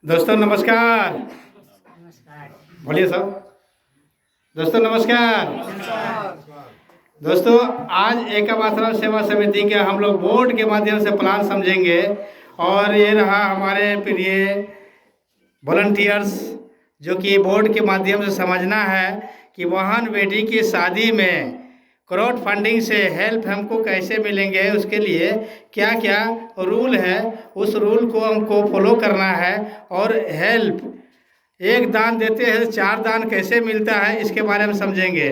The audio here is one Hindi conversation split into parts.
दोस्तों नमस्कार। नमस्कार। बोलिए सब। दोस्तों नमस्कार। दोस्तों आज एकम आश्रम सेवा समिति के हम लोग बोर्ड के माध्यम से प्लान समझेंगे और ये रहा हमारे प्रिय वॉलंटियर्स जो कि बोर्ड के माध्यम से समझना है कि बहन बेटी की शादी में क्राउड फंडिंग से हेल्प हमको कैसे मिलेंगे, उसके लिए क्या क्या रूल है, उस रूल को हमको फॉलो करना है और हेल्प एक दान देते हैं 4 दान कैसे मिलता है इसके बारे में समझेंगे।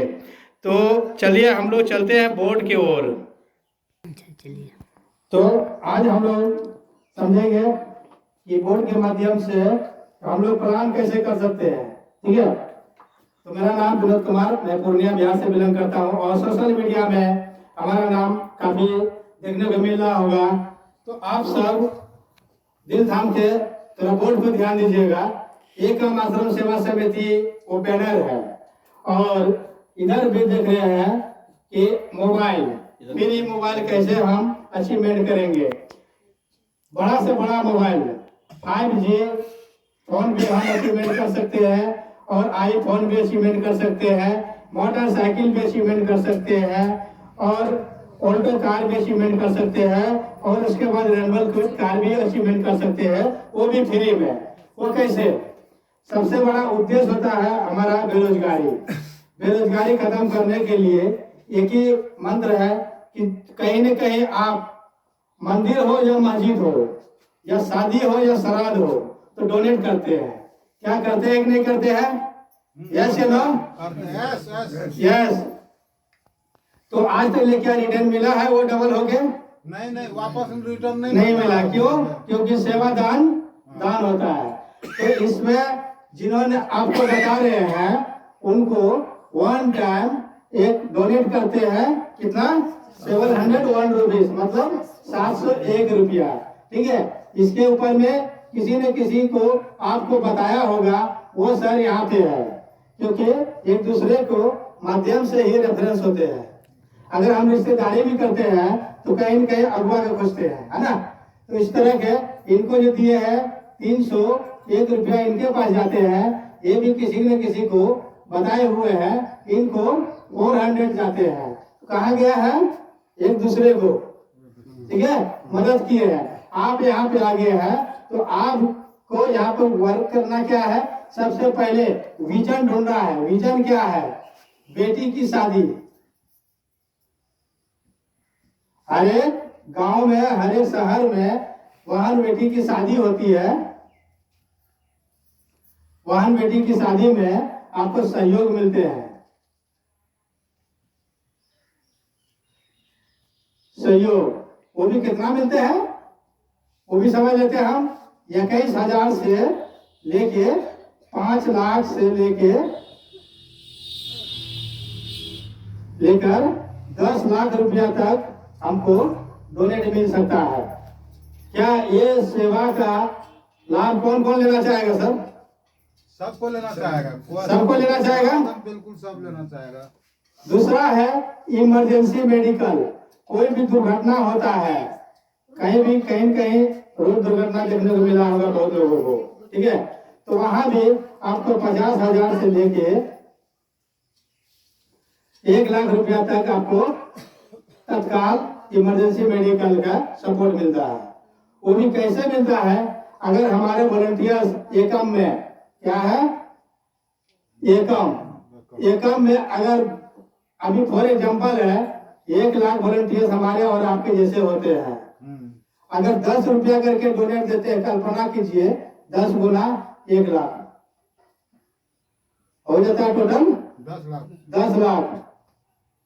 तो चलिए हम लोग चलते हैं बोर्ड की ओर। चलिए। तो आज हम लोग समझेंगे कि बोर्ड के माध्यम से हम लोग प्लान कैसे कर सकते हैं। ठीक है, तो मेरा नाम विनोद कुमार, मैं पूर्णिया बिहार से बिलोंग करता हूँ और सोशल मीडिया में हमारा नाम काफ़ी देखने को मिल रहा होगा। तो आप सब दिल थाम के थोड़ा बोर्ड पर ध्यान दीजिएगा। एकम आश्रम सेवा समिति वो बैनर है और इधर भी देख रहे हैं कि मोबाइल फ्री मोबाइल कैसे हम अचीवमेंट करेंगे। बड़ा से बड़ा मोबाइल 5G फोन भी हम अचीवमेंट कर सकते हैं और आईफोन भी अचीवमेंट कर सकते हैं, मोटरसाइकिल भी अचीवमेंट कर सकते हैं और ऑल्टो कार भी अचीवमेंट कर सकते हैं और उसके बाद रेनबल कार भी अचीवमेंट कर सकते हैं, वो भी फ्री में। वो कैसे? सबसे बड़ा उद्देश्य होता है हमारा बेरोजगारी खत्म करने के लिए एक ही मंत्र है कि कहीं न कहीं आप मंदिर हो या मस्जिद हो या शादी हो या श्राद्ध हो तो डोनेट करते हैं। क्या करते हैं कि नहीं करते हैं? यस या नो? यस। तो आज तक क्या रिटर्न मिला है वो डबल हो गया? नहीं, वापस रिटर्न नहीं मिला। क्यों? क्योंकि सेवा दान होता है। तो इसमें जिन्होंने आपको बता रहे हैं उनको वन टाइम एक डोनेट करते हैं। कितना? 701 रुपीज, मतलब 701 रुपया। ठीक है, इसके ऊपर में किसी न किसी को आपको बताया होगा, वो सर यहाँ पे है, क्योंकि एक दूसरे को माध्यम से ही रेफरेंस होते हैं। अगर हम रिश्तेदारी भी करते हैं तो कहीं न कहीं अगुआ को खोजते हैं, है ना। तो इस तरह के इनको जो दिए हैं 301 रुपया इनके पास जाते हैं, ये भी किसी न किसी को बताए हुए हैं, इनको 400 जाते हैं। कहा गया है एक दूसरे को, ठीक है, मदद किए हैं। आप यहाँ पे आगे हैं तो आपको यहाँ पे वर्क करना क्या है? सबसे पहले विजन ढूंढना है। विजन क्या है? बेटी की शादी। हर एक गांव में, हर एक शहर में बहन बेटी की शादी होती है। बहन बेटी की शादी में आपको सहयोग मिलते हैं। सहयोग वो भी कितना मिलते हैं वो भी समझ लेते हैं हम। 21,000 से लेके 5 लाख से लेकर 10 लाख रुपया तक हमको डोनेट मिल सकता है। क्या ये सेवा का लाभ कौन कौन लेना चाहेगा सर? सबको लेना चाहेगा। सबको लेना चाहेगा? बिल्कुल सब लेना चाहेगा। दूसरा है इमरजेंसी मेडिकल। कोई भी दुर्घटना होता है, कहीं कहीं रोड दुर्घटना देखने को मिला होगा बहुत लोगों को, ठीक है, तो वहां भी आपको 50,000 से लेके 1 लाख रुपया तक आपको तत्काल इमरजेंसी मेडिकल का सपोर्ट मिलता है। वो भी कैसे मिलता है? अगर हमारे वॉलंटियर्स एकम में क्या है, एकम में अगर अभी फॉर एग्जाम्पल है 1 लाख वॉलंटियर्स हमारे और आपके जैसे होते हैं। अगर 10 रुपया करके डोनेट देते हैं, कल्पना कीजिए 10 गुना 1 लाख हो जाता है, टोटल 10 लाख।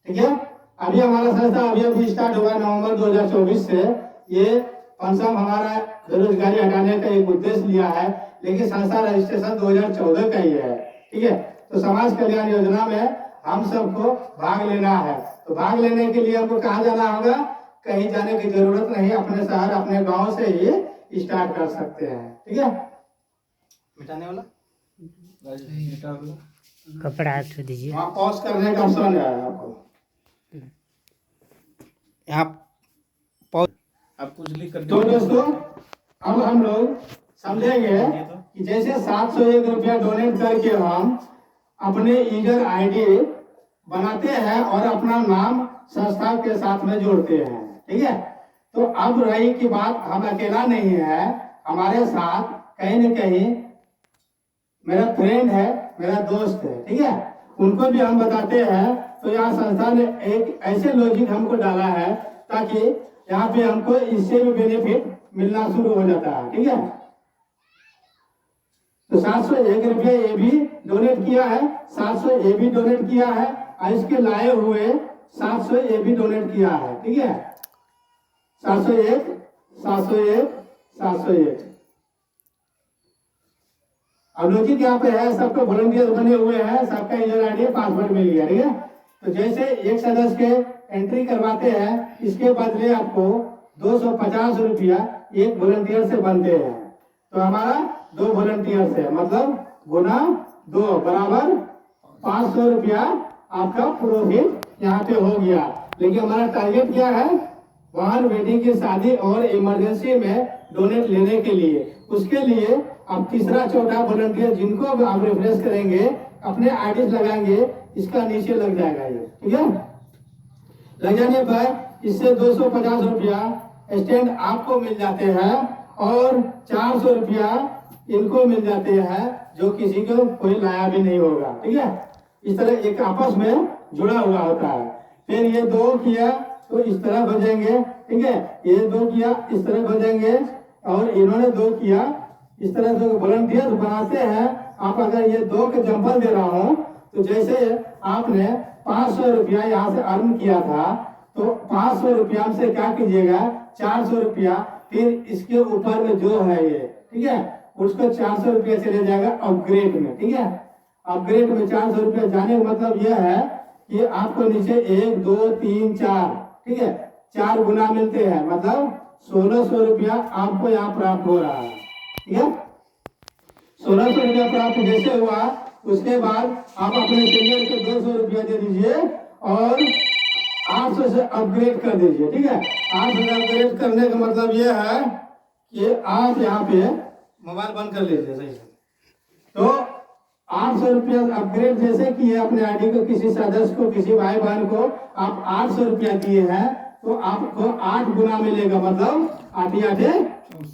ठीक है, अभी हमारा संस्था अभी स्टार्ट हुआ नवंबर 2024 से। ये फंक्शन हमारा बेरोजगारी हटाने का एक उद्देश्य लिया है, लेकिन संस्था रजिस्ट्रेशन 2014 का ही है। ठीक है, तो समाज कल्याण योजना में हम सबको भाग लेना है। तो भाग लेने के लिए हमको कहाँ जाना होगा? कहीं जाने की जरूरत नहीं, अपने शहर अपने गांव से ही स्टार्ट कर सकते हैं। ठीक है, मिटाने वाला कपड़ा हटा दीजिए। वहाँ पॉज करने का ऑप्शन है आपको, यहाँ पॉज आप कुछ लिख कर। तो दोस्तों अब हम लोग समझेंगे कि जैसे 701 रुपया डोनेट करके हम अपने यूजर आईडी बनाते हैं और अपना नाम संस्था के साथ में जोड़ते हैं, ठीक है। तो अब रही की बात, हम अकेला नहीं है, हमारे साथ कहीं न कहीं मेरा फ्रेंड है, मेरा दोस्त है, ठीक है, उनको भी हम बताते हैं। तो यहाँ संस्था ने एक ऐसे लॉजिक हमको डाला है ताकि यहाँ पे हमको इससे भी बेनिफिट मिलना शुरू हो जाता है, ठीक है। तो 701 रुपया ये भी डोनेट किया है, 700 ये भी डोनेट किया है, और इसके लाए हुए 700 ये भी डोनेट किया है, ठीक है। 701 701 701। अब लॉजिक यहाँ पे है, सबको वॉलंटियर बने हुए हैं, सबका यूजर आईडी पासवर्ड मिल गया, ठीक है। तो जैसे एक सदस्य के एंट्री करवाते हैं, इसके बदले आपको 250 रुपया एक वॉलंटियर से बनते हैं। तो हमारा 2 वॉलंटियर से मतलब गुना 2 बराबर 500 रुपया आपका प्रॉफिट यहाँ पे हो गया। लेकिन हमारा टारगेट क्या है, वाहन बेटी की शादी और इमरजेंसी में डोनेट लेने के लिए। उसके लिए आप तीसरा चौथा वॉलंटियर जिनको आप रिफ्रेश करेंगे, अपने आईडी लगाएंगे, इसका नीचे लग जाएगा ये, ठीक है। लग जाने पर इससे 250 रुपया स्टैंड आपको मिल जाते हैं और 400 रुपया इनको मिल जाते हैं, जो किसी को कोई लाया भी नहीं होगा, ठीक है। इस तरह एक आपस में जुड़ा हुआ होता है। फिर ये 2 किया तो इस तरह बजेंगे, ठीक है, ये 2 किया इस तरह बजेंगे, और इन्होंने 2 किया इस तरह से वॉलंटियर बनाते हैं। आप अगर ये 2 के एग्जाम्पल दे रहा हूँ, तो जैसे आपने 500 रुपया यहाँ से अर्न किया था, तो 500 रुपया से क्या कीजिएगा, 400 रुपया फिर इसके ऊपर में जो है ये, ठीक है, उसको 400 रुपया चले जाएगा अपग्रेड में, ठीक है। अपग्रेड में 400 रुपया जाने का मतलब यह है कि आपको नीचे 1 2 3 4, ठीक है, 4 गुना मिलते हैं, मतलब 1600 रुपया आपको यहाँ प्राप्त हो रहा है, ठीक है। 1600 रुपया प्राप्त जैसे हुआ, उसके बाद आप अपने सीनियर को 200 रुपया दे दीजिए और 800 से अपग्रेड कर दीजिए, ठीक है। 800 से अपग्रेड करने का मतलब यह है कि आप यहाँ पे मोबाइल बंद कर लीजिए सही से। तो 800 रुपया अपग्रेड जैसे किए अपने आईडी को, किसी सदस्य को, किसी भाई बहन को आप 800 रुपया दिए हैं, तो आपको 8 गुना मिलेगा, मतलब 8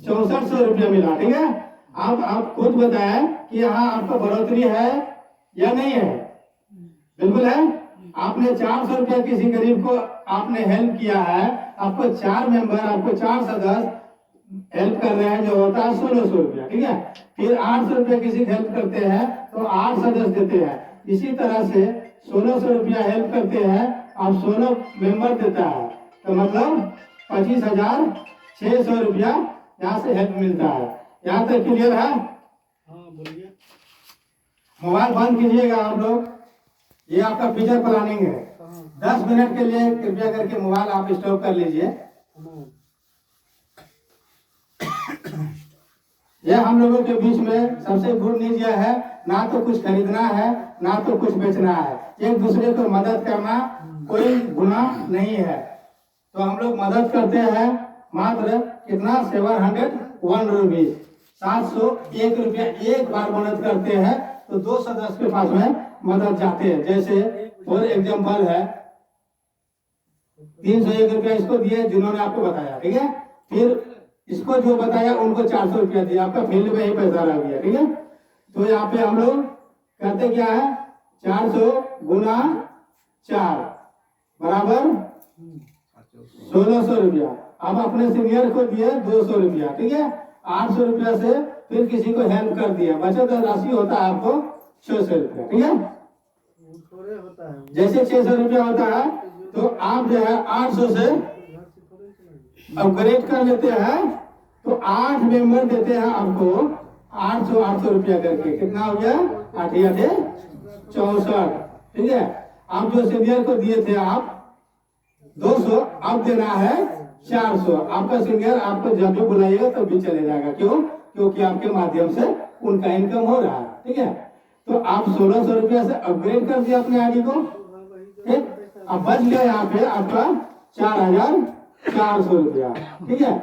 6400 रुपया मिला, ठीक है। आप खुद बताएं कि यहाँ आपको बढ़ोतरी है या नहीं है। बिल्कुल है। आपने 400 रुपया किसी गरीब को आपने हेल्प किया है, आपको 4 मेंबर, आपको 4 सदस्य हेल्प कर रहे हैं, जो होता है 1600 रुपया, ठीक है। फिर 800 रुपया किसी हेल्प करते हैं तो 8 सदस्य देते हैं। इसी तरह से 1600 रुपया हेल्प करते हैं, आप 16 मेंबर देता है, तो मतलब 25,600 रुपया यहाँ से हेल्प मिलता है। यहाँ तक क्लियर है? हाँ बोलिए। मोबाइल बंद कीजिएगा आप लोग, ये आपका फ्यूचर प्लानिंग है। 10 मिनट के लिए कृपया करके मोबाइल आप स्टॉप कर लीजिए। यह हम लोगों के बीच में सबसे गुड न्यूज यह है, ना तो कुछ खरीदना है ना तो कुछ बेचना है, एक दूसरे को मदद करना कोई गुनाह नहीं है। तो हम लोग मदद करते हैं, मात्र कितना 701 रुपीज, 701 रुपया एक बार मदद करते हैं, तो 2 सदस्य के पास में मदद जाते हैं। जैसे फॉर एग्जाम्पल है 301 रुपया इसको दिए जिन्होंने आपको बताया, ठीक है। फिर इसको जो बताया उनको 400 रुपया दिया, आपका फील्ड में ही पैसा रह गया, ठीक है। तो यहाँ पे हम लोग करते क्या है, 400 गुना 4 बराबर 1600 रुपया। अब अपने सीनियर को दिए 200 रुपया, ठीक है। 800 रुपया से फिर किसी को हेल्प कर दिया, बचत राशि होता है आपको 600 रुपया, ठीक है। जैसे 600 रुपया होता है, तो आप जो है 800 से अपग्रेड कर लेते हैं, तो 8 मेंबर देते हैं आपको 800 रुपया करके, कितना हो गया 8 64, ठीक है। आप जो सीनियर को दिए थे आप 200, अब देना है 400। आपका सीनियर आपको जब भी बुलाइएगा तब भी चले जाएगा, क्यों? क्योंकि आपके माध्यम से उनका इनकम हो रहा है, ठीक है। तो आप 1600 रुपया से अपग्रेड कर दिया अपने आईडी को, ठीक। अब बच गया यहाँ पे आपका 4400 रुपया, ठीक है।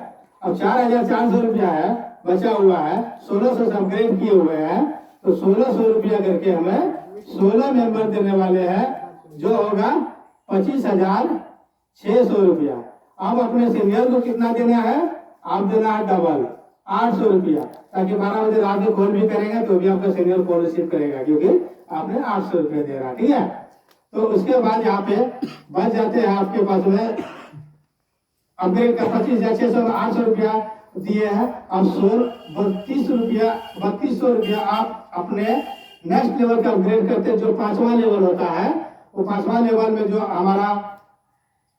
अब 4400 रुपया है, बचा हुआ है, 1600 से अपग्रेड किए हुए हैं, तो 1600 रुपया करके हमें 16 मेंबर देने वाले हैं, जो होगा 25,600 रुपया। अब अपने सीनियर को कितना देना है? आप देना है डबल 800 रुपया, ताकि 12 बजे रात में कॉल भी करेंगे तो भी आपका सीनियर कॉल रिसीव करेगा, क्योंकि आपने 800 रुपया दे रहा। ठीक है, तो उसके बाद यहाँ पे बच जाते हैं आपके पास में अपग्रेड का 25,600 में 800 रुपया दिए हैं। अब 3200 रुपया आप अपने नेक्स्ट लेवल का अपग्रेड करते हैं, जो 5वां लेवल होता है। वो 5वां लेवल में जो हमारा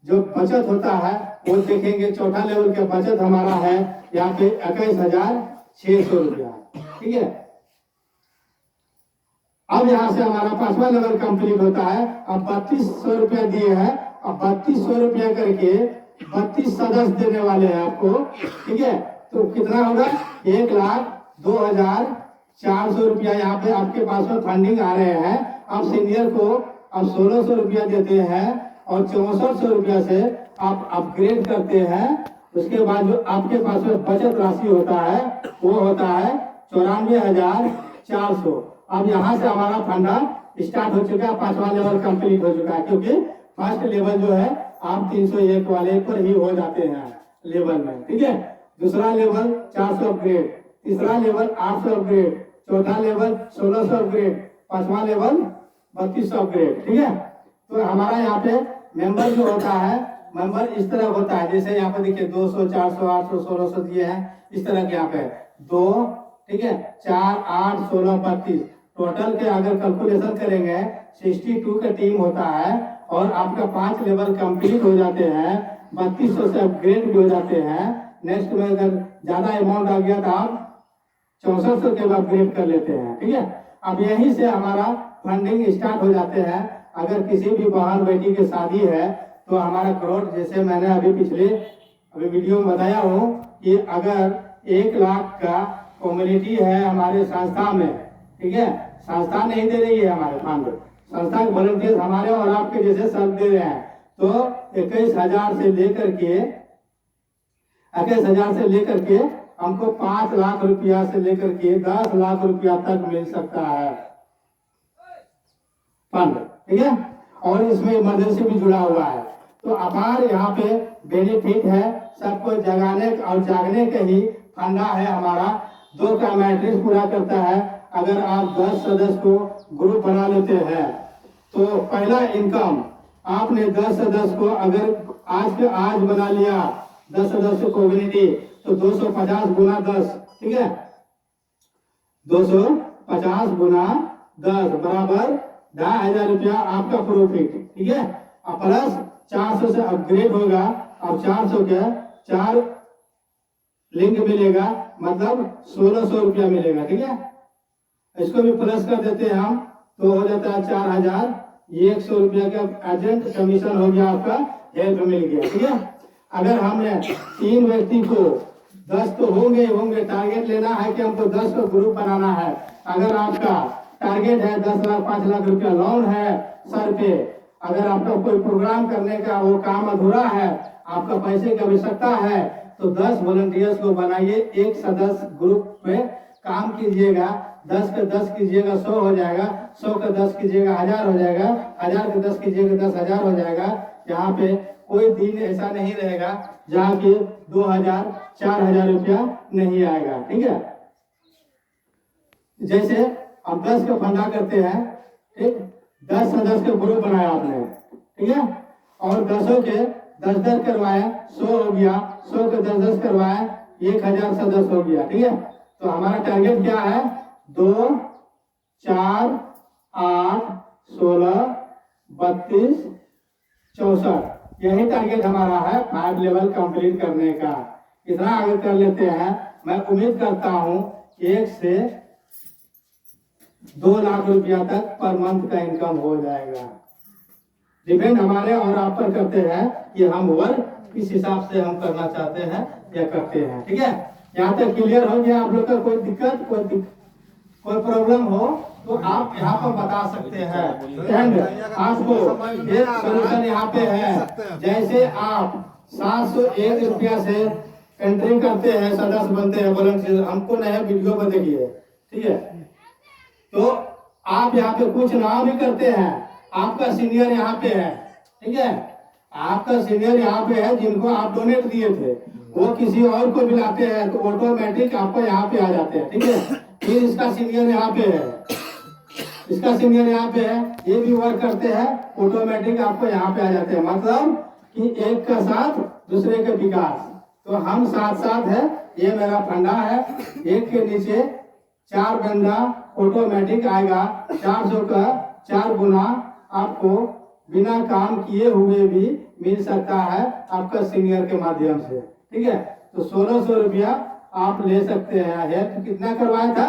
जो बचत होता है वो देखेंगे। चौथा लेवल का बचत हमारा है यहाँ पे 21,600 रुपया। ठीक है, अब यहाँ से हमारा 5वां लेवल कंप्लीट होता है। अब 3200 रुपया दिए हैं, अब 3200 रुपया करके 32 सदस्य देने वाले हैं आपको। ठीक है, तो कितना होगा? 1,02,400 रुपया यहाँ पे आपके पास में फंडिंग आ रहे हैं। आप सीनियर को अब 1600 रुपया देते हैं और 6400 रुपया से आप अपग्रेड करते हैं। उसके बाद जो आपके पास में बचत राशि होता है वो होता है 94,400। अब यहाँ से हमारा फंडा स्टार्ट हो चुका है, 5वां लेवल कंप्लीट हो चुका है, क्योंकि फर्स्ट लेवल जो है आप 301 वाले पर ही हो जाते हैं लेवल में। ठीक है, दूसरा लेवल 400 अपग्रेड, तीसरा लेवल 800 अपग्रेड, चौथा लेवल 1600 अपग्रेड, 5वां लेवल 3200 अपग्रेड। ठीक है, तो हमारा यहाँ पे मेंबर जो होता है, मेंबर इस तरह होता है, जैसे यहाँ पे देखिए 200, 400, 800, 1600 दिए हैं, इस तरह के यहाँ पे 2, ठीक है, 4, 8, 16, 32 टोटल के अगर कैलकुलेशन करेंगे 62 का टीम होता है। और आपका 5 लेवल कंप्लीट हो जाते हैं, 3200 से अपग्रेड भी हो जाते हैं। नेक्स्ट में अगर ज्यादा अमाउंट आ गया तो आप 6400 के अपग्रेड कर लेते हैं। ठीक है, अब यहीं से हमारा फंडिंग स्टार्ट हो जाते हैं। अगर किसी भी बहन बेटी की शादी है तो हमारा करोड़, जैसे मैंने अभी वीडियो में बताया हूँ कि अगर 1 लाख का कम्युनिटी है हमारे संस्था में, ठीक है, संस्था नहीं दे रही है हमारे फंड, संस्था के वॉलंटियर हमारे और आपके जैसे सब दे रहे हैं, तो 21,000 से लेकर के हमको 5 लाख रुपया से लेकर के 10 लाख रुपया तक मिल सकता है फंड। ठीक है, और इसमें इमरजेंसी भी जुड़ा हुआ है। तो अपार यहाँ पे बेनिफिट है, सबको जगाने और जागने के ही फंडा है हमारा। 2 का मैट्रिक्स पूरा करता है। अगर आप 10 सदस्य को ग्रुप बना लेते हैं तो पहला इनकम आपने 10 सदस्य को अगर आज बना लिया 10 सदस्य कम्युनिटी, तो 250 गुना 10, ठीक है, 250 गुना 10 बराबर 2,500 रुपया आपका प्रॉफिट। ठीक है, अब प्लस 400 से अपग्रेड होगा। अब 400 के 4 लिंक मिलेगा, मतलब 1600 रुपया मिलेगा। ठीक है, इसको भी प्लस कर देते हैं हम, तो हो जाता है 4,100 रुपया का एजेंट कमीशन हो गया, आपका हेल्प मिल गया। ठीक है, अगर हमने 3 व्यक्ति को 10 तो होंगे टारगेट लेना है कि हमको 10 को ग्रुप बनाना है। अगर आपका टारगेट है 10 लाख 5 लाख रुपया लोन है सर पे, अगर आपका कोई प्रोग्राम करने का वो काम अधूरा है, आपका पैसे की आवश्यकता है, तो 10 वॉलंटियर्स को बनाइए, एक सदस्य ग्रुप में काम कीजिएगा। 10 का 10 कीजिएगा 100 हो जाएगा, 100 का 10 कीजिएगा 1000 हो जाएगा, 1000 का 10 कीजिएगा 10,000 हो जाएगा। यहाँ पे कोई दिन ऐसा नहीं रहेगा जहाँ के 2,000 4,000 रुपया नहीं आएगा। ठीक है, जैसे अब 10 का फंडा करते हैं, ठीक, 10 सदस्य का ग्रुप बनाया आपने, ठीक है, और 10 के 10 करवाए, 100 हो गया, 100 के 10 करवाए, 1,000 सदस्य हो गया। ठीक है, तो हमारा टारगेट क्या है? 2, 4, 8, 16, 32, 64, यही टारगेट हमारा है 5 लेवल कंप्लीट करने का। इतना आगे कर लेते हैं, मैं उम्मीद करता हूँ 1 से 2 लाख रुपया तक पर मंथ का इनकम हो जाएगा। डिपेंड हमारे और आप पर करते हैं कि हम वर्क किस हिसाब से हम करना चाहते हैं या करते हैं। ठीक है, यहाँ तक क्लियर हो गया? आप लोग का कोई दिक्कत कोई प्रॉब्लम हो तो आप यहाँ पर बता सकते हैं। एंड आपको एक सोल्यूशन यहाँ पे है, जैसे आप 701 रुपया से एंट्री करते हैं, सदस्य बनते हैं, वॉलंटियर, हमको नया वीडियो पर देखिए, ठीक है। तो आप यहाँ पे कुछ नाम भी करते हैं, आपका सीनियर यहाँ पे है, ठीक है, आपका सीनियर यहाँ पे है जिनको आप डोनेट दिए थे, वो किसी और को मिलाते हैं तो ऑटोमेटिक आपको यहाँ पे आ जाते हैं, ठीक है। फिर इसका सीनियर यहाँ पे है, इसका सीनियर यहाँ पे है, ये भी वर्क करते हैं, ऑटोमेटिक आपको यहाँ पे आ जाते हैं। मतलब कि एक का साथ दूसरे के विकास। तो हम साथ साथ है, ये मेरा फंडा है, एक के नीचे 4 बंदा ऑटोमेटिक आएगा, 400 का 4 गुना आपको बिना काम किए हुए भी मिल सकता है आपका सीनियर के माध्यम से, ठीक है। तो 1600 रुपया आप ले सकते हैं। हेल्प कितना करवाया था?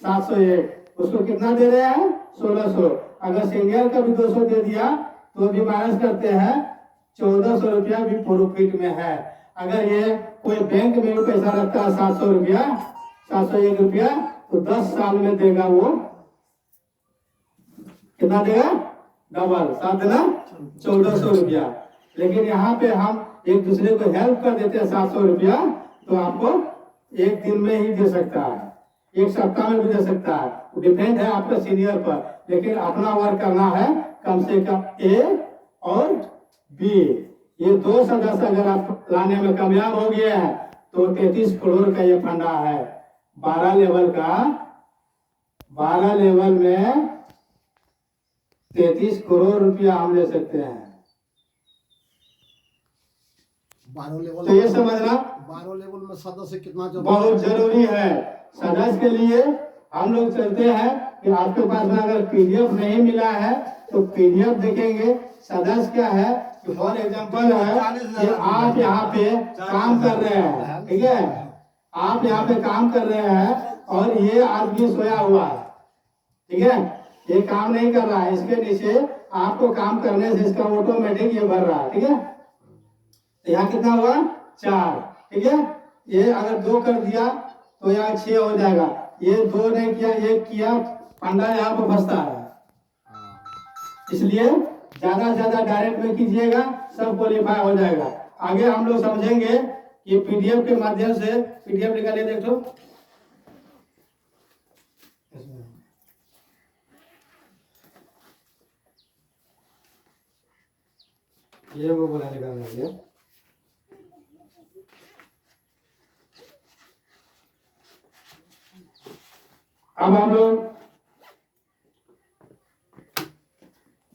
701, उसको कितना दे रहे हैं? 1600। अगर सीनियर का भी 200 दे दिया तो भी माइनस करते हैं, 1400 रुपया भी प्रॉफिट में है। अगर ये कोई बैंक में भी पैसा रखता है 700 रुपया, 701 रुपया, तो 10 साल में देगा वो कितना देगा? डबल, साथ देना 1400 रुपया। लेकिन यहाँ पे हम एक दूसरे को हेल्प कर देते हैं 700 रुपया, तो आपको एक दिन में ही दे सकता है, एक सप्ताह में भी दे सकता है, डिपेंड है आपका सीनियर पर। लेकिन अपना वर्क करना है कम से कम ए और बी, ये 2 सदस्य अगर आप लाने में कामयाब हो गए हैं तो 33 करोड़ का ये फंडा है। 12 लेवल का, 12 लेवल में 33 करोड़ रुपया हम ले सकते हैं। 12 लेवल, तो ये समझना 12 लेवल में सदस्य कितना बहुत जरूरी है। सदस्य के लिए हम लोग चलते हैं कि आपके पास में अगर पीडीएफ नहीं मिला है तो पीडीएफ देखेंगे। सदस्य क्या है कि फॉर एग्जांपल है कि आप यहाँ पे काम कर रहे हैं, ठीक है, आप यहाँ पे काम कर रहे हैं और ये आदमी सोया हुआ है, ठीक है, ये काम नहीं कर रहा है, इसके नीचे आपको काम करने से इसका ऑटोमेटिक ये भर रहा है, ठीक है। तो यहाँ कितना हुआ? 4, ठीक है। ये अगर 2 कर दिया तो यहाँ 6 हो जाएगा। ये 2 नहीं किया, 1 किया, फंडा यहाँ पे फंसता है। इसलिए ज्यादा से ज्यादा डायरेक्ट में कीजिएगा, सब क्वालिफाई हो जाएगा। आगे हम लोग समझेंगे कि पीडीएफ के माध्यम से, पीडीएफ निकालिए देखो, ये वो बोला निकालना है। अब हम लोग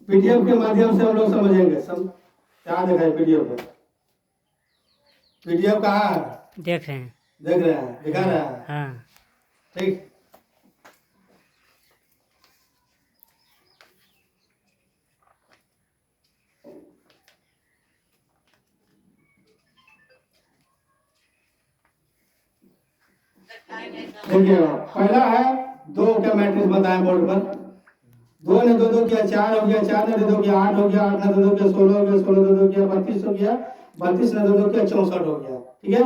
पीडीएफ के माध्यम से हम लोग समझेंगे। सब क्या दिखाए पीडीएफ पर? पीडीएफ कहाँ है? देख रहे हैं। देख रहे हैं, दिखा रहा है, हाँ, ठीक। देखिए पहला है 2 का मैट्रिक्स बताया बोर्ड पर। 2 ने 2 2 किया 4 हो गया, 4 ने 2 2 किया 8 हो गया, 8 ने 2 2 किया 16 हो गया, 16 ने 2 2 किया 32 हो गया, 32 ने 2 2 किया 64 हो गया, ठीक है।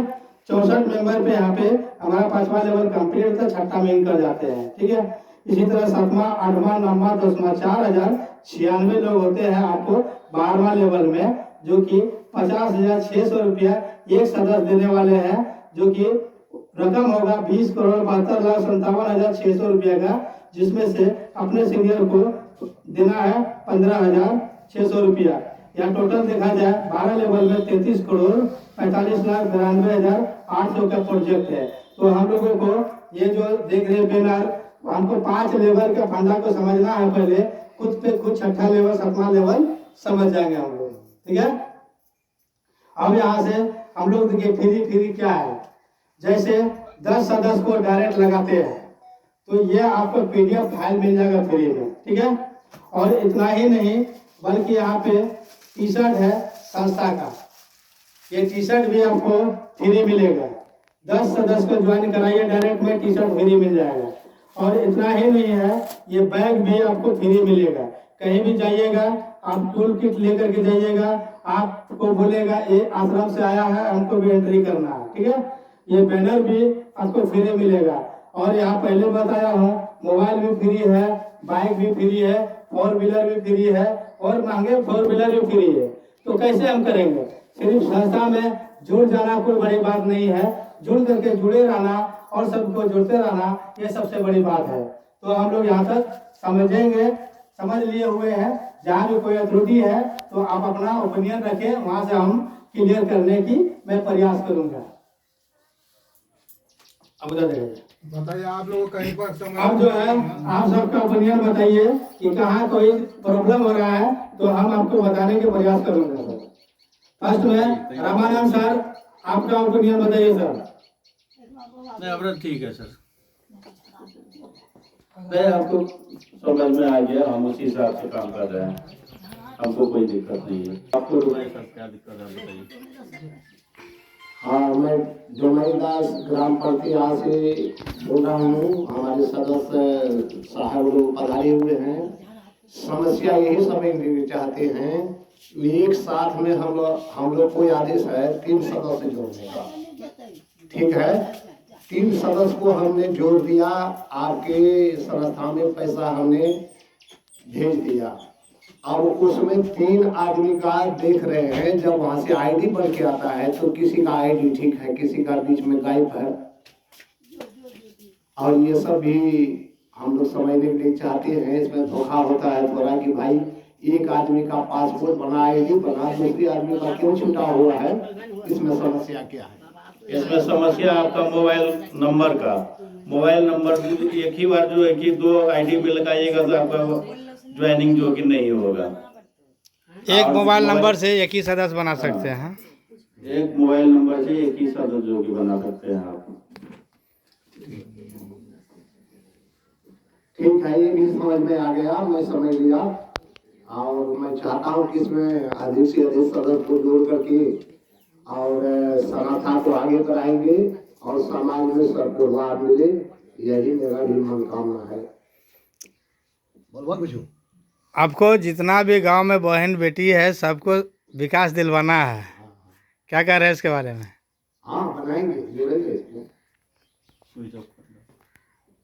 64 मेंबर पे यहाँ पे हमारा 5वां लेवल कंप्लीट होता है, 6ठा में कर जाते हैं, ठीक है। इसी तरह 7वां 8वां 9वां 10वां 4096 लोग होते हैं आपको 12वां लेवल में, जो कि 50,600 रुपया एक सदस्य देने वाले हैं, जो कि रकम होगा 20,72,57,600 रुपया का, जिसमें से अपने सीनियर को देना है 15,600 रुपया। या टोटल देखा जाए 12 लेवल में 33 करोड़ 45,92,800 का प्रोजेक्ट है। तो हम लोगों को ये जो देख रहे बैनर, हमको 5 लेवल का फंडा को समझना है पहले, खुद पे खुद 6ठा लेवल 7वां लेवल समझ जाएंगे हम लोग, ठीक है। अब यहाँ से हम लोग देखिए फ्री क्या है। जैसे 10 सदस्य को डायरेक्ट लगाते हैं तो ये आपको पीडीएफ फाइल मिल जाएगा फ्री में, ठीक है। और इतना ही नहीं बल्कि यहाँ पे टी शर्ट है संस्था का, ये टी शर्ट भी आपको फ्री मिलेगा। 10 सदस्य को ज्वाइन कराइए डायरेक्ट में, टी शर्ट फ्री मिल जाएगा। और इतना ही नहीं है, ये बैग भी आपको फ्री मिलेगा। कहीं भी जाइएगा आप टूल किट लेकर के जाइएगा, आपको बोलेगा ये आश्रम से आया है, हमको भी एंट्री करना है, ठीक है। ये बैनर भी आपको फ्री मिलेगा। और यहाँ पहले बताया हूँ मोबाइल भी फ्री है, बाइक भी फ्री है, 4 व्हीलर भी फ्री है और महंगे 4 व्हीलर भी फ्री है। तो कैसे हम करेंगे? सिर्फ संस्था में जुड़ जाना कोई बड़ी बात नहीं है, जुड़ करके जुड़े रहना और सबको जुड़ते रहना ये सबसे बड़ी बात है। तो हम लोग यहाँ तक समझेंगे, समझ लिए हुए हैं। जहाँ भी कोई त्रुटि है तो आप अपना ओपिनियन रखें, वहाँ से हम क्लियर करने की मैं प्रयास करूंगा। अब बता देंगे। बताइए आप लोग कहीं पर समझ अब जो है आप सबका ओपिनियन बताइए कि कहाँ कोई प्रॉब्लम हो रहा है, तो हम आपको बताने के प्रयास करूंगा सर। फर्स्ट में रामानंद सर, आपका ओपिनियन बताइए सर। नहीं अपना ठीक है सर। नहीं, आपको समझ में आ गया, हम उसी हिसाब से काम कर रहे हैं, हमको कोई दिक्कत नहीं है। आपको नहीं सर, क्या दिक्कत है बताइए। हाँ, मैं जोनाईदास ग्राम पंचायत से बोल रहा हूँ। हमारे सदस्य साहब लोग पधारे हुए हैं। समस्या यही समझना चाहते हैं, एक साथ में हम लोग को आदेश है 3 सदस्य जोड़ने का, ठीक है। 3 सदस्य को हमने जोड़ दिया, आपके संस्था में पैसा हमने भेज दिया। अब उसमें 3 आदमी का देख रहे हैं, जब वहाँ से आईडी बन के आता है तो किसी का आईडी ठीक है, किसी का बीच में गायब है। और ये सब भी हम लोग समझने के लिए चाहते हैं। इसमें धोखा होता है थोड़ा कि भाई एक आदमी का पासपोर्ट बना, आईडी बना, दूसरे आदमी का क्यों छूटा हुआ है, इसमें समस्या क्या है? इसमें समस्या आपका मोबाइल नंबर एक ही बार जो है कि 2 आईडी पे लगाइएगा तो आपका ज्वाइनिंग जो कि नहीं होगा। एक मोबाइल नंबर से एक ही सदस्य बना सकते हैं। एक मोबाइल नंबर से एक ही सदस्य जो कि बना सकते हैं आप। ठीक है, ये भी समझ में आ गया, मैं समझ लिया। और मैं चाहता हूँ कि इसमें अधिक से अधिक सदस्य को जोड़ करके और संस्था को आगे कराएंगे और समाज में सबको लाभ मिले, यही मेरा भी मनोकामना है। आपको जितना भी गांव में बहन बेटी है सबको विकास दिलवाना है। क्या कह रहे हैं इसके बारे में? हाँ, बनाएंगे, जोड़ेंगे इसमें।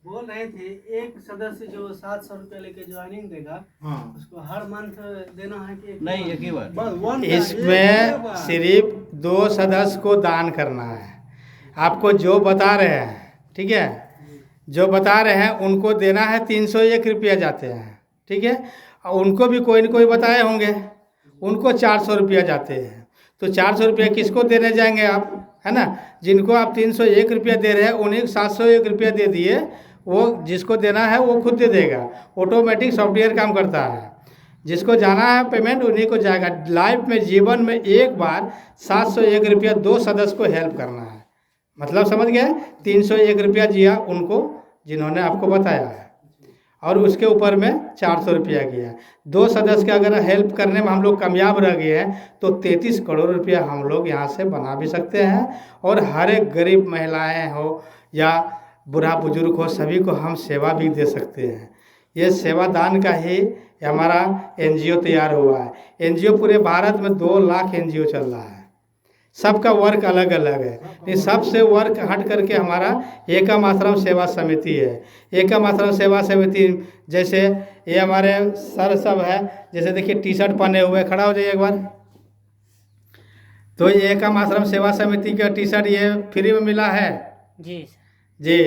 बोल रहे थे एक सदस्य जो 700 रुपये लेके ज्वाइनिंग देगा, उसको हर मंथ देना है कि नहीं, एक ही बार। बस इसमें सिर्फ 2 सदस्य को दान करना है। आपको जो बता रहे हैं, ठीक है, जो बता रहे हैं उनको देना है 301 रुपया जाते हैं, ठीक है। और उनको भी कोई न कोई बताए होंगे, उनको 400 रुपया जाते हैं। तो 400 रुपया किसको देने जाएंगे आप, है ना। जिनको आप 301 रुपया दे रहे हैं उन्हीं को 701 रुपया दे दिए, वो जिसको देना है वो खुद दे देगा। ऑटोमेटिक सॉफ्टवेयर काम करता है, जिसको जाना है पेमेंट उन्हीं को जाएगा। लाइफ में जीवन में एक बार 701 रुपया 2 सदस्य को हेल्प करना है, मतलब समझ गए। 301 रुपया दिया उनको जिन्होंने आपको बताया है, और उसके ऊपर में 400 रुपया गया। 2 सदस्य के अगर हेल्प करने में हम लोग कामयाब रह गए हैं तो 33 करोड़ रुपया हम लोग यहाँ से बना भी सकते हैं। और हर एक गरीब महिलाएं हो या बूढ़ा बुजुर्ग हो, सभी को हम सेवा भी दे सकते हैं। ये सेवा दान का ही हमारा NGO तैयार हुआ है। NGO पूरे भारत में 2 लाख NGO चल रहा है, सबका वर्क अलग अलग है। लेकिन सबसे वर्क हट करके हमारा एकम आश्रम सेवा समिति है। एकम आश्रम सेवा समिति जैसे ये हमारे सर सब है, जैसे देखिए टी शर्ट पहने हुए, खड़ा हो जाइए एक बार। तो ये एकम आश्रम सेवा समिति का टी शर्ट ये फ्री में मिला है जी जी।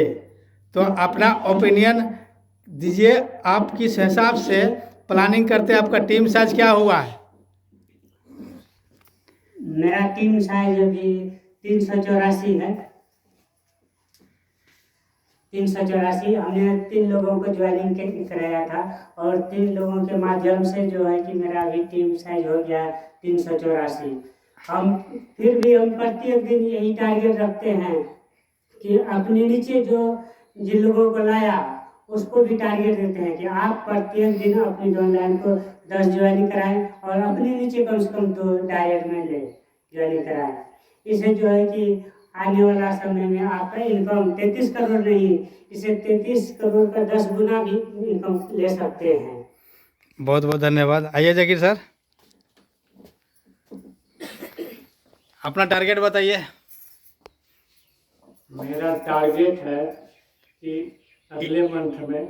तो अपना ओपिनियन दीजिए, आप किस हिसाब से प्लानिंग करते हैं, आपका टीम साइज क्या हुआ है? मेरा टीम साइज अभी 384 है। 384 हमने 3 लोगों को ज्वाइनिंग कराया था, और 3 लोगों के माध्यम से जो है कि मेरा अभी टीम साइज हो गया 384। हम फिर भी हम प्रत्येक दिन यही टारगेट रखते हैं कि अपने नीचे जो जिन लोगों को लाया उसको भी टारगेट देते हैं कि आप प्रत्येक दिन अपनी ऑनलाइन को 10 ज्वाइनिंग कराएं और अपने नीचे कम से कम 2 डायरेक्ट में ले ज्वाइनिंग कराएं। इसे जो है कि आने वाला समय में आपका इनकम 33 करोड़ नहीं, इसे 33 करोड़ का 10 गुना भी इनकम ले सकते हैं। बहुत बहुत धन्यवाद। आइए जकीर सर, अपना टारगेट बताइए। मेरा टारगेट है कि अगले मंथ में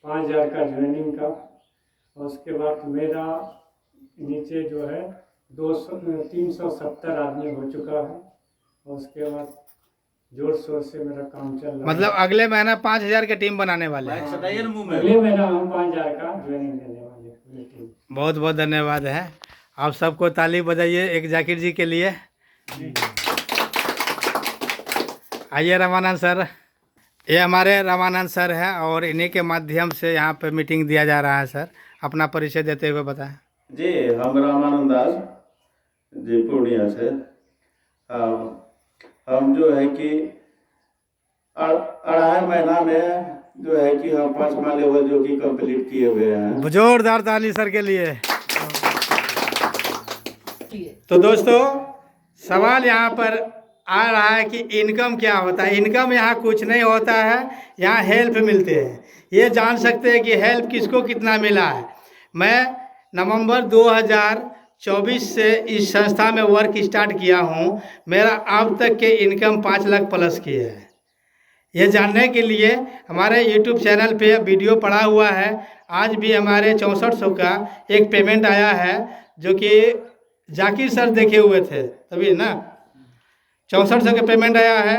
5000 का ज्वाइनिंग का, और उसके बाद मेरा नीचे जो है 370 आदमी हो चुका है। और उसके बाद जोर शोर से मेरा काम चल रहा है। मतलब अगले महीना 5,000 की टीम बनाने वाले हैं। माइक सटाइए ना मुंह में। अगले महीना हम 5,000 का ज्वाइनिंग देने वाले हैं पूरी टीम। बहुत बहुत धन्यवाद है। आप सबको ताली बजाइए एक जाकिर जी के लिए। आइए रामानंद सर, ये हमारे रामानंद सर हैं और इन्हीं के माध्यम से यहाँ पे मीटिंग दिया जा रहा है। सर अपना परिचय देते हुए बताएं। जी, हम रामानंद दास जी पूर्णिया से। हम जो है कि 2.5 महीना में जो है कि हम 5वां लेवल जो कि कंप्लीट किए हुए हैं। जोरदार ताली सर के लिए। तो दोस्तों सवाल यहाँ पर आ रहा है कि इनकम क्या होता है। इनकम यहाँ कुछ नहीं होता है, यहाँ हेल्प मिलते हैं। ये जान सकते हैं कि हेल्प किसको कितना मिला है। मैं नवंबर 2024 से इस संस्था में वर्क स्टार्ट किया हूँ। मेरा अब तक के इनकम 5 लाख प्लस की है। ये जानने के लिए हमारे YouTube चैनल पे वीडियो पड़ा हुआ है। आज भी हमारे 6400 का एक पेमेंट आया है जो कि जाकिर सर देखे हुए थे तभी ना। 6400 के पेमेंट आया है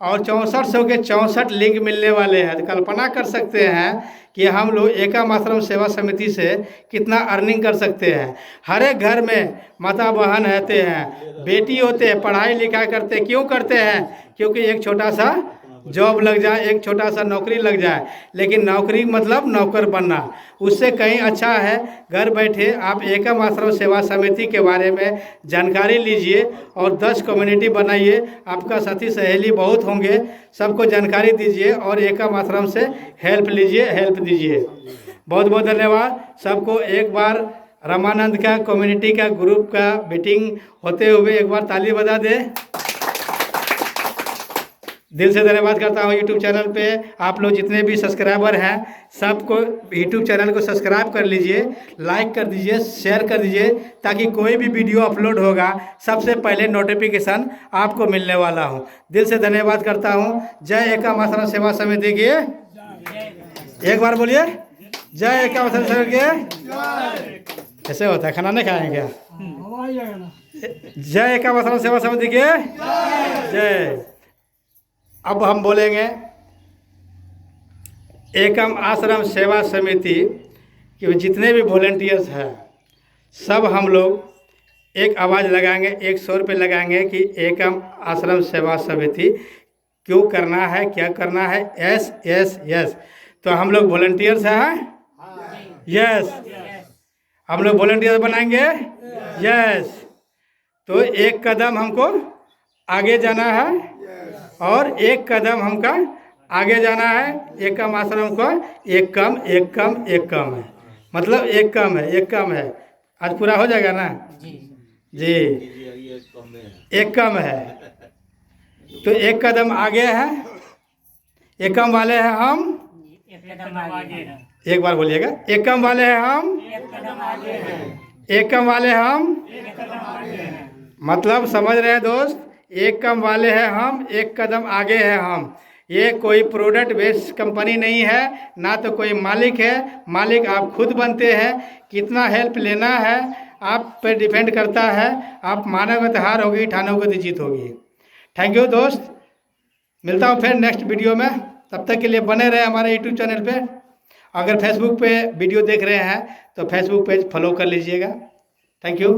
और 6400 के 64 लिंक मिलने वाले हैं। तो कल्पना कर सकते हैं कि हम लोग एकम आश्रम सेवा समिति से कितना अर्निंग कर सकते हैं। हर एक घर में माता बहन रहते हैं, बेटी होते हैं, पढ़ाई लिखाई करते हैं। क्यों करते हैं? क्योंकि एक छोटा सा जॉब लग जाए, एक छोटा सा नौकरी लग जाए। लेकिन नौकरी मतलब नौकर बनना, उससे कहीं अच्छा है घर बैठे आप एकम आश्रम सेवा समिति के बारे में जानकारी लीजिए और 10 कम्युनिटी बनाइए। आपका साथी सहेली बहुत होंगे, सबको जानकारी दीजिए और एकम आश्रम से हेल्प लीजिए, हेल्प दीजिए। बहुत बहुत धन्यवाद सबको। एक बार रामानंद का कम्युनिटी का ग्रुप का मीटिंग होते हुए एक बार ताली बजा दे। दिल से धन्यवाद करता हूँ। YouTube चैनल पे आप लोग जितने भी सब्सक्राइबर हैं सबको YouTube चैनल को सब्सक्राइब कर लीजिए, लाइक कर दीजिए, शेयर कर दीजिए ताकि कोई भी वीडियो अपलोड होगा सबसे पहले नोटिफिकेशन आपको मिलने वाला हो। दिल से धन्यवाद करता हूँ। जय एकम आश्रम सेवा समिति की। एक बार बोलिए जय एकम आश्रम सेवा की। कैसे होता है, खाना नहीं खाएंगे क्या? जय एकम आश्रम सेवा समिति की जय। अब हम बोलेंगे एकम आश्रम सेवा समिति के जितने भी वॉलंटियर्स हैं सब हम लोग एक आवाज़ लगाएंगे, एक स्वर पे लगाएंगे कि एकम आश्रम सेवा समिति क्यों करना है, क्या करना है। Yes yes yes. तो हम लोग वॉलंटियर्स हैं। यस, हम लोग वॉलंटियर बनाएंगे। यस। तो एक कदम हमको आगे जाना है और एक कदम हमका आगे जाना है। एकम आश्रम को एक कम एक कम एक कम है, मतलब एक कम है, एक कम है। आज पूरा हो जाएगा ना जी। एक कम है तो एक कदम आगे है। एकम वाले हैं हम। एक बार बोलिएगा, एकम वाले हैं हम। एकम वाले हम, मतलब समझ रहे हैं दोस्त। एक कम वाले हैं हम, एक कदम आगे हैं हम। ये कोई प्रोडक्ट बेस्ड कंपनी नहीं है, ना तो कोई मालिक है। मालिक आप खुद बनते हैं। कितना हेल्प लेना है आप पे डिपेंड करता है। आप मानोगे तो हार होगी, ठानोगे तो जीत होगी। थैंक यू दोस्त। मिलता हूँ फिर नेक्स्ट वीडियो में। तब तक के लिए बने रहे हमारे YouTube चैनल पे। अगर फेसबुक पे वीडियो देख रहे हैं तो फेसबुक पेज फॉलो कर लीजिएगा। Thank you.